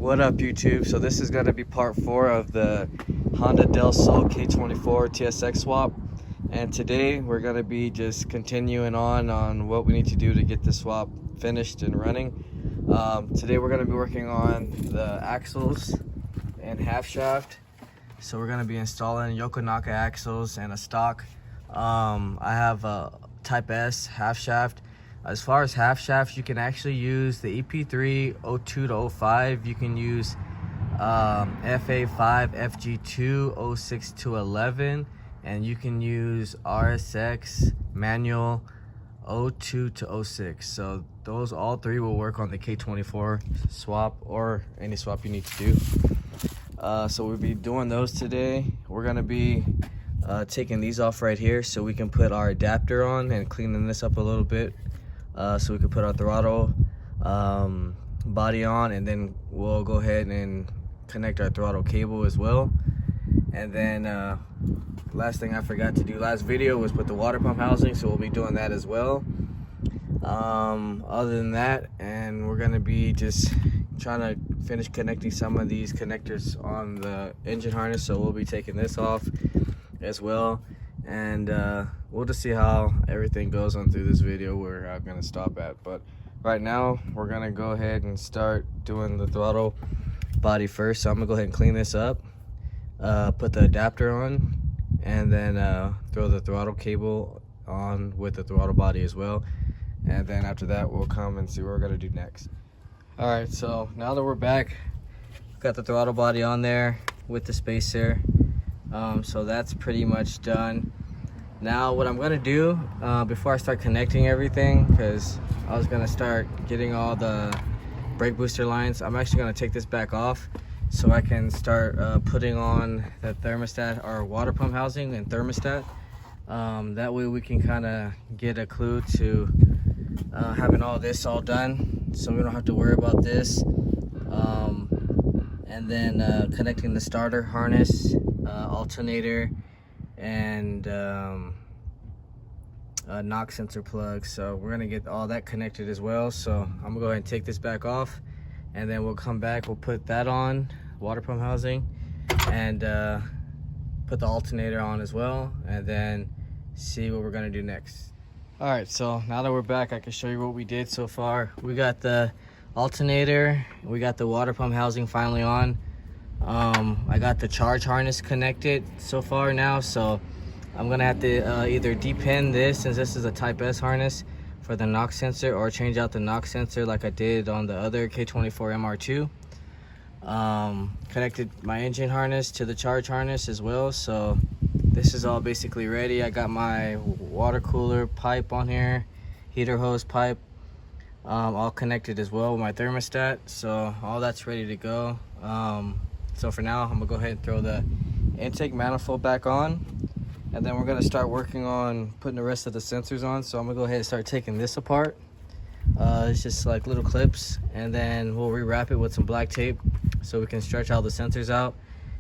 What up, YouTube? So this is going to be part 4 of the Honda Del Sol K24 TSX swap, and today we're going to be just continuing on what we need to do to get the swap finished and running. Today we're going to be working on the axles and half shaft. So we're going to be installing Yokonaka axles and a stock. I have a Type S half shaft. As far as half shafts, you can actually use the EP3 02 to 05. You can use FA5 FG2 06 to 11, and you can use RSX manual 02 to 06. So those all three will work on the K24 swap or any swap you need to do. So we'll be doing those today. We're gonna be taking these off right here so we can put our adapter on and cleaning this up a little bit. So we can put our throttle body on, and then we'll go ahead and connect our throttle cable as well. And then last thing I forgot to do last video was put the water pump housing, so we'll be doing that as well. Other than that, and we're gonna be just trying to finish connecting some of these connectors on the engine harness, so we'll be taking this off as well. And we'll just see how everything goes on through this video where I'm gonna stop at. But right now we're gonna go ahead and start doing the throttle body first. So I'm gonna go ahead and clean this up, put the adapter on, and then throw the throttle cable on with the throttle body as well. And then after that we'll come and see what we're gonna do next. All right, so now that we're back, got the throttle body on there with the spacer. So that's pretty much done. Now what I'm gonna do before I start connecting everything, because I was gonna start getting all the brake booster lines, I'm actually gonna take this back off so I can start putting on the thermostat, or water pump housing and thermostat. That way we can kind of get a clue to having all this all done, so we don't have to worry about this. And then connecting the starter harness, alternator, and knock sensor plug. So we're gonna get all that connected as well. So I'm gonna go ahead and take this back off, and then we'll come back, we'll put that on, water pump housing, and put the alternator on as well, and then see what we're gonna do next. All right, so now that we're back, I can show you what we did so far. We got the alternator, we got the water pump housing finally on. I got the charge harness connected so far now, so I'm gonna have to either depin this, since this is a Type S harness, for the knock sensor, or change out the knock sensor like I did on the other K24 MR2. Connected my engine harness to the charge harness as well, so this is all basically ready. I got my water cooler pipe on here, heater hose pipe, all connected as well with my thermostat, so all that's ready to go. So for now, I'm gonna go ahead and throw the intake manifold back on, and then we're gonna start working on putting the rest of the sensors on. So I'm gonna go ahead and start taking this apart. It's just like little clips, and then we'll rewrap it with some black tape so we can stretch all the sensors out,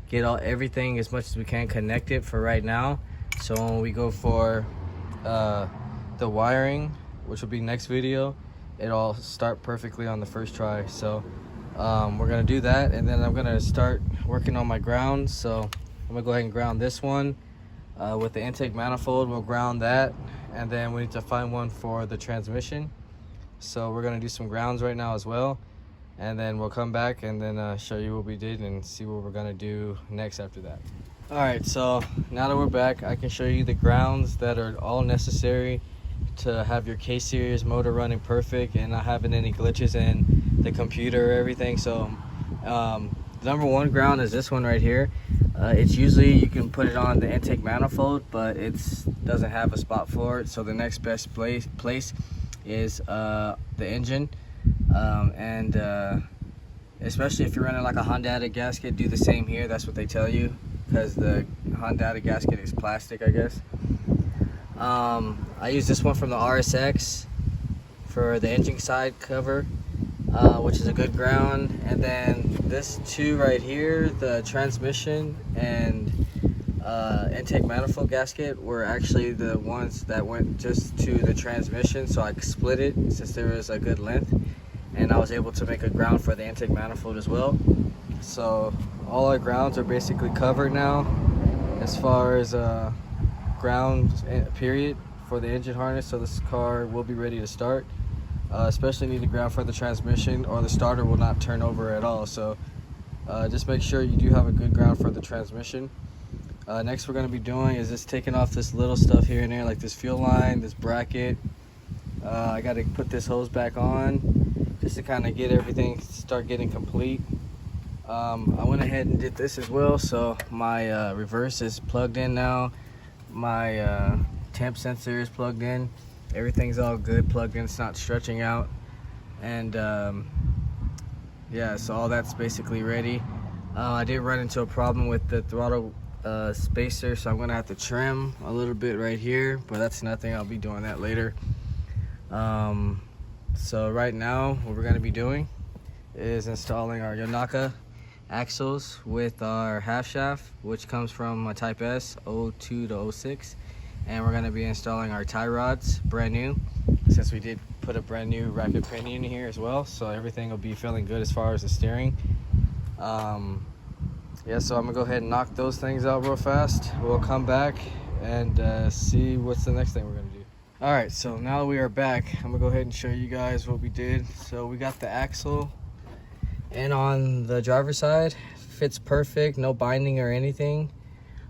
get everything as much as we can connected for right now. So when we go for the wiring, which will be next video, it'll start perfectly on the first try. So we're gonna do that, and then I'm gonna start working on my ground. So I'm gonna go ahead and ground this one with the intake manifold. We'll ground that, and then we need to find one for the transmission. So we're gonna do some grounds right now as well, and then we'll come back and then show you what we did and see what we're gonna do next after that. All right, so now that we're back, I can show you the grounds that are all necessary to have your K-series motor running perfect and not having any glitches in the computer or everything. So the number one ground is this one right here. It's usually, you can put it on the intake manifold, but it doesn't have a spot for it. So the next best place is the engine, and especially if you're running like a Honda gasket, do the same here. That's what they tell you, because the Honda gasket is plastic, I guess. I use this one from the RSX for the engine side cover, which is a good ground. And then this two right here, the transmission and intake manifold gasket, were actually the ones that went just to the transmission, so I split it since there was a good length. and I was able to make a ground for the intake manifold as well. So all our grounds are basically covered now as far as ground period for the engine harness, so this car will be ready to start. Especially need a ground for the transmission, or the starter will not turn over at all. So just make sure you do have a good ground for the transmission. Next we're going to be doing is just taking off this little stuff here and there, like this fuel line, this bracket. I got to put this hose back on just to kind of get everything start getting complete. I went ahead and did this as well, so my reverse is plugged in now, my temp sensor is plugged in, everything's all good plugged in, it's not stretching out, and yeah, so all that's basically ready. I did run into a problem with the throttle spacer, so I'm gonna have to trim a little bit right here, but that's nothing, I'll be doing that later. So right now what we're gonna be doing is installing our Yonaka axles with our half shaft, which comes from a Type S 02 to 06, and we're going to be installing our tie rods brand new, since we did put a brand new rapid pinion in here as well, so everything will be feeling good as far as the steering. Yeah, so I'm gonna go ahead and knock those things out real fast. We'll come back and see what's the next thing we're gonna do. All right, so now that we are back, I'm gonna go ahead and show you guys what we did. So we got the axle and on the driver's side, fits perfect, no binding or anything.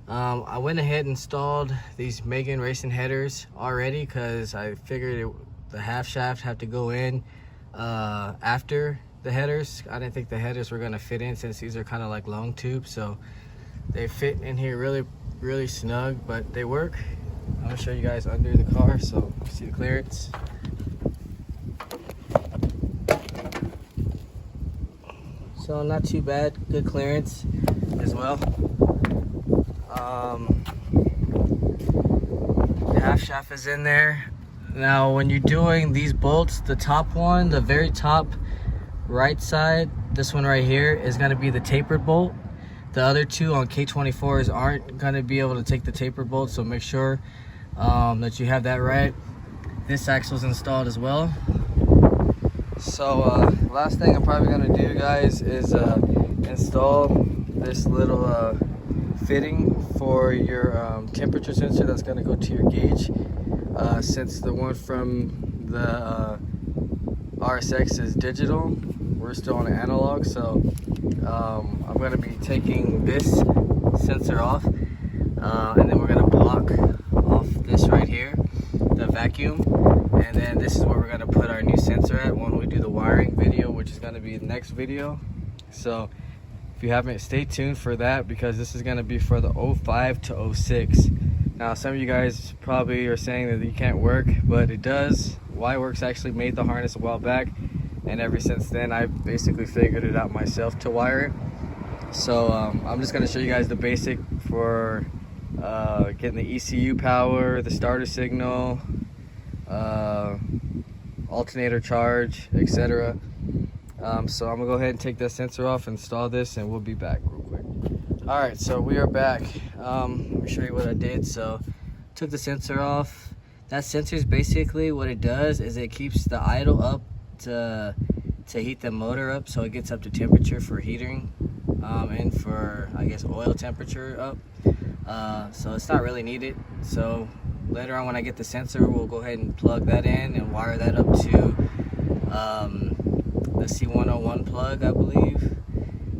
I went ahead and installed these Megan racing headers already because I figured the half shaft had to go in after the headers. I didn't think the headers were gonna fit in since these are kind of like long tubes, so they fit in here really snug, but they work. I'm gonna show you guys under the car, so you see the clearance. So not too bad, good clearance as well. The half shaft is in there. Now when you're doing these bolts, the top one, the very top right side, this one right here is going to be the tapered bolt. The other two on K24s aren't going to be able to take the tapered bolt, so make sure that you have that right. This axle is installed as well. So last thing I'm probably going to do, guys, is install this little fitting for your temperature sensor that's going to go to your gauge. Since the one from the RSX is digital, we're still on an analog, so I'm going to be taking this sensor off, and then we're going to block off this right here, the vacuum, and then this is where we're going to put our new sensor at when we do the wiring video, which is going to be the next video. So if you haven't, stay tuned for that, because this is going to be for the 05 to 06. Now some of you guys probably are saying that you can't work, but it does. Y-Works actually made the harness a while back, and ever since then I basically figured it out myself to wire it. So I'm just going to show you guys the basic for getting the ECU power, the starter signal, alternator charge, etc. So I'm gonna go ahead and take that sensor off, install this, and we'll be back real quick. All right, so we are back. Let me show you what I did. So took the sensor off. That sensor is basically what it does is it keeps the idle up to heat the motor up, so it gets up to temperature for heating, and for, I guess, oil temperature up. So it's not really needed. So later on when I get the sensor, we'll go ahead and plug that in and wire that up to the C101 plug, I believe.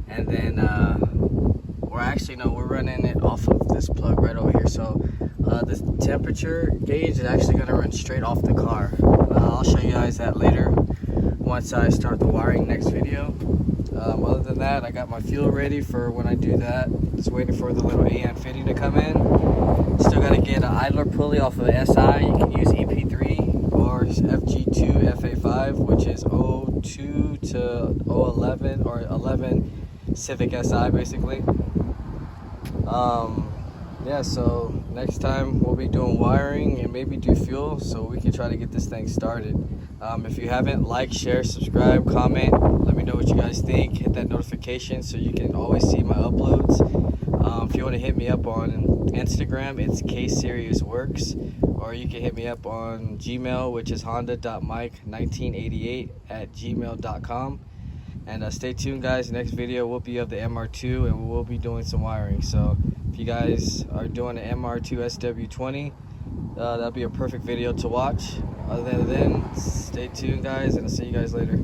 And then we're running it off of this plug right over here. So the temperature gauge is actually going to run straight off the car. I'll show you guys that later once I start the wiring next video. Other than that, I got my fuel ready for when I do that. Just waiting for the little AN fitting to come in. Still got to get an idler pulley off of SI. You can use EP3 or FG2 FA5, which is 02 to 011 or 11 Civic SI basically. Yeah, so next time we'll be doing wiring and maybe do fuel, so we can try to get this thing started. If you haven't, like, share, subscribe, comment, let me know what you guys think. Hit that notification so you can always see my uploads. If you want to hit me up on Instagram, it's KSeriousWorks, or you can hit me up on Gmail, which is honda.mike1988@gmail.com. And stay tuned, guys. Next video will be of the MR2, and we will be doing some wiring. So if you guys are doing an MR2 SW20, that'll be a perfect video to watch. Other than stay tuned, guys, and I'll see you guys later.